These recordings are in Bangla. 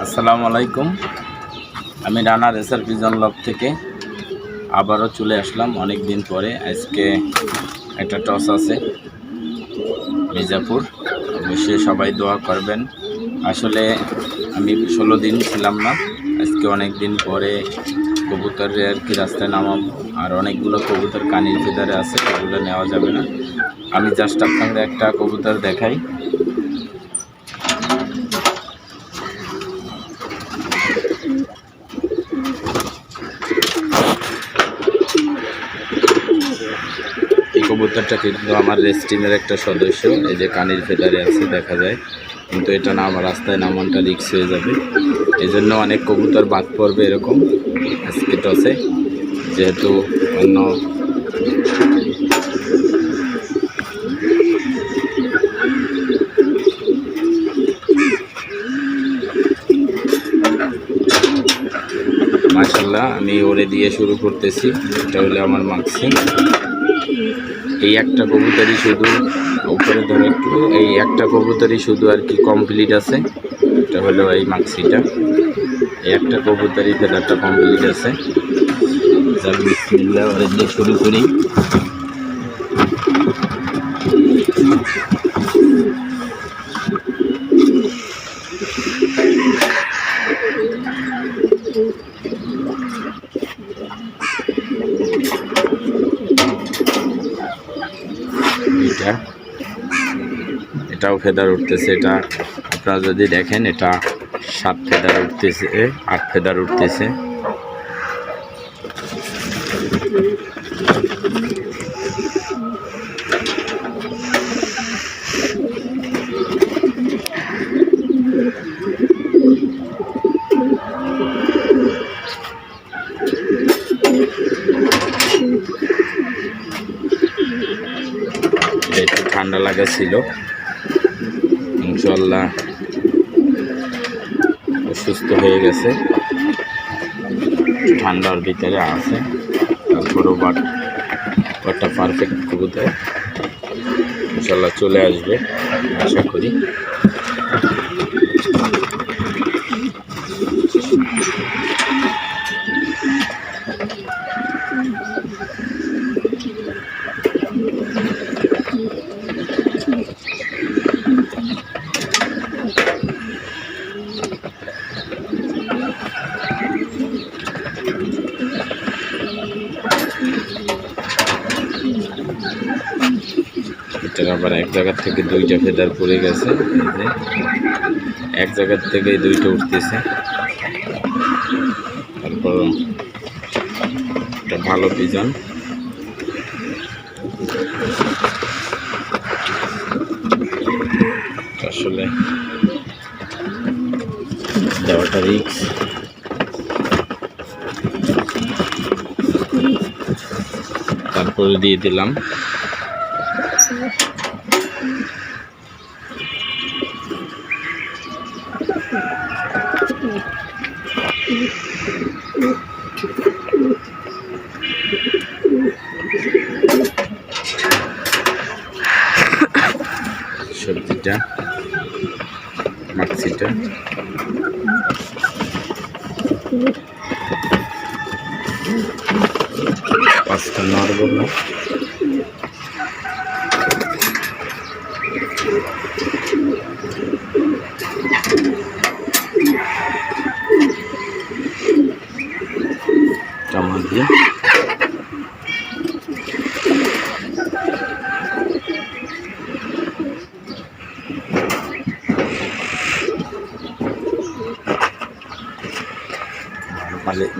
আসসালামু আলাইকুম। আমি রানা রেসার পিজন লক থেকে আবারও চলে আসলাম অনেক দিন পরে। আজকে একটা টস আছে মির্জাপুর, অবশ্যই সবাই দোয়া করবেন। আসলে আমি 16 দিন ছিলাম না, আজকে অনেক দিন পরে কবুতরে আর কি রাস্তায় নামাবো। আর অনেকগুলো কবুতর কানির ফেদারে আছে, এগুলো নেওয়া যাবে না। আমি জাস্ট আপনাদের একটা কবুতর দেখাই। এই কবুতরটা কিন্তু আমার রেস টিমের একটা সদস্য, এই যে কানির ফেদারে আছে দেখা যায়, কিন্তু এটা না আমার রাস্তায় নামানটা রিক্স হয়ে যাবে, এই জন্য অনেক কবুতর বাদ পড়বে এরকম আজকে টসে, যেহেতু অন্য মাশাআল্লাহ। আমি ওরে দিয়ে শুরু করতেছি, এটা হলো আমার মাক্সি। এই একটা কবুতরই শুধু উপরে ধরে একটু, এই একটা কবুতরই শুধু আর কি কমপ্লিট আছে, এটা হলো এই মাক্সিটা। এই একটা কবুতরই ফেদারটা কমপ্লিট আছে। যাক বিসমিল্লাহ, ওরে দিয়ে শুরু করি। এটাও ফেদার উঠতেছে, এটা আপনারা যদি দেখেন এটা 7 ফেদার উঠতেছে, 8 ফেদার উঠতেছে। একটু ঠান্ডা লাগা ছিল, ইনশাআল্লাহ সুস্থ হয়ে গেছে, ঠান্ডার ভিতরে আছে, তারপরেও বাটটা পারফেক্ট কবুতর, ইনশাআল্লাহ চলে আসবে আশা করি। এটার আবার এক জায়গার থেকে 2টা ফেদার পড়ে গেছে, এক জায়গার থেকে 2টা উঠতেছে। তারপর এটা ভালো পিজন, আসলে দেওয়াটা রিক্স। তারপরে দিয়ে দিলাম সবজিটা, মাক্সিটা। পাঁচটা নড়বো টামা দিয়ে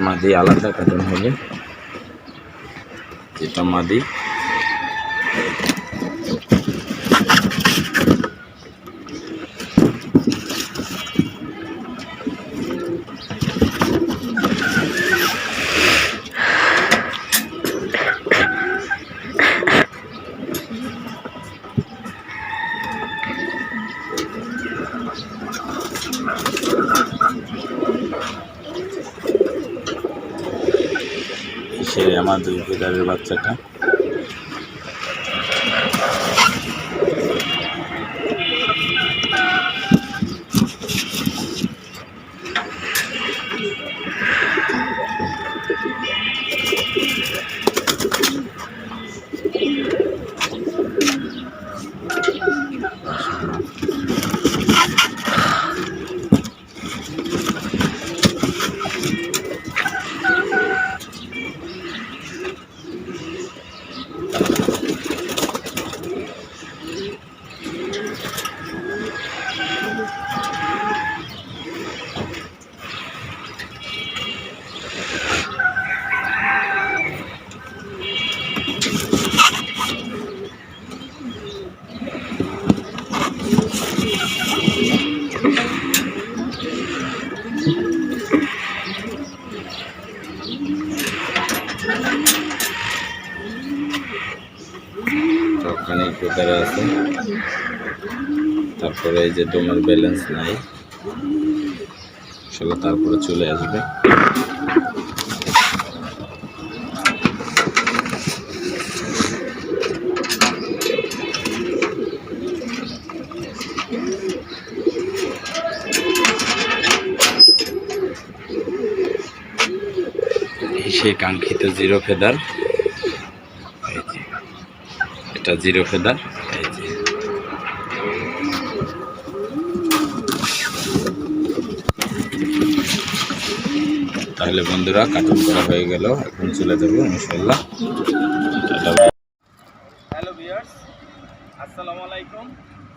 মাদি আলাদা কাটানো হবে, এটা মাদি। সে আমার 2 ফেদারের বাচ্চাটা। ওখানে কোকারে আছে, তারপরে এই যে তোমার ব্যালেন্স নাই আসলে, তারপরে চলে আসবে। সেই কাঙ্ক্ষিত জিরো ফেদার, এটা জিরো ফেদার। এই যে তাহলে বন্ধুরা কার্টুন করা হয়ে গেল, এখন চলে যাবো ইনশাল্লাহ। হ্যালো ভিউয়ার্স, আসসালামু আলাইকুম।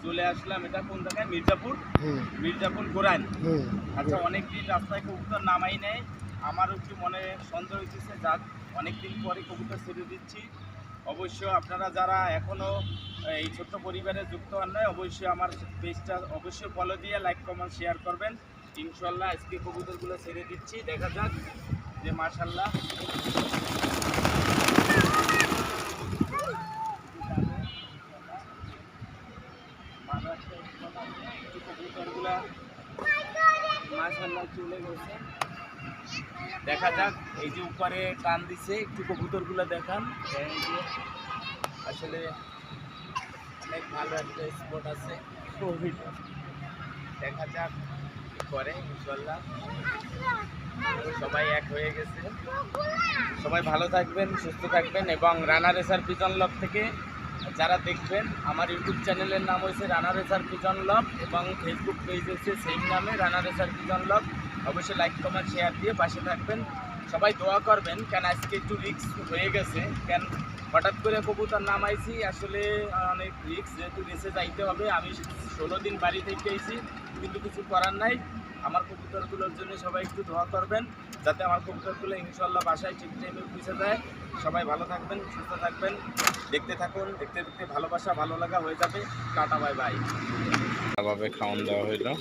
চলে আসলাম, এটা কোন জায়গায়? মির্জাপুর গোরাইন। আচ্ছা, অনেকদিন রাস্তায় কবুতর নামাই নেই, আমার একটু মনে সন্দেহ হইতেছে, যাক অনেকদিন পরে কবুতর ছেড়ে দিচ্ছি। অবশ্য আপনারা যারা এখনও এই ছোট্ট পরিবারে যুক্ত হন নাই, অবশ্যই আমার পেজটা অবশ্যই ফলো দিয়ে লাইক কমেন্ট শেয়ার করবেন। ইনশাল্লাহ আজকে কবুতরগুলো ছেড়ে দিচ্ছি, দেখা যাক যে মাশাল্লাহ কবুতরগুলা মাশাল্লাহ চলে গেছে। দেখা যাক, এই যে উপরে টান দিছে, একটু কবুতরগুলো দেখান। এই যে আসলে অনেক ভালো একটা স্পট আছে, দেখা যাক কি করে। ইনশাল্লাহ সবাই এক হয়ে গেছে। সবাই ভালো থাকবেন, সুস্থ থাকবেন, এবং রানা রেসার পিজন লক থেকে যারা দেখবেন, আমার ইউটিউব চ্যানেলের নাম হয়েছে রানা রেসার পিজন লক, এবং ফেসবুক পেজ হচ্ছে সেই নামে রানা রেসার পিজন লক। অবশ্যই লাইক কমেন্ট শেয়ার দিয়ে পাশে থাকবেন, সবাই দোয়া করবেন। কেন আজকে একটু রিস্ক হয়ে গেছে, কেন হঠাৎ করে কবুতর নামাইছি, আসলে অনেক রিস্ক, যেহেতু রেসে যাইতে হবে। আমি 16 দিন বাড়ি থেকে এসেছি, কিন্তু কিছু করার নাই। আমার কবুতরগুলোর জন্য সবাই একটু দোয়া করবেন, যাতে আমার কবুতরগুলো ইনশাল্লাহ বাসায় ঠিক টাইমে পৌঁছে যায়। সবাই ভালো থাকবেন, সুস্থ থাকবেন, দেখতে থাকুন, দেখতে দেখতে ভালোবাসা ভালো লাগা হয়ে যাবে। Tata, bye bye. ভাবে খাওয়ান দেওয়া হইলো।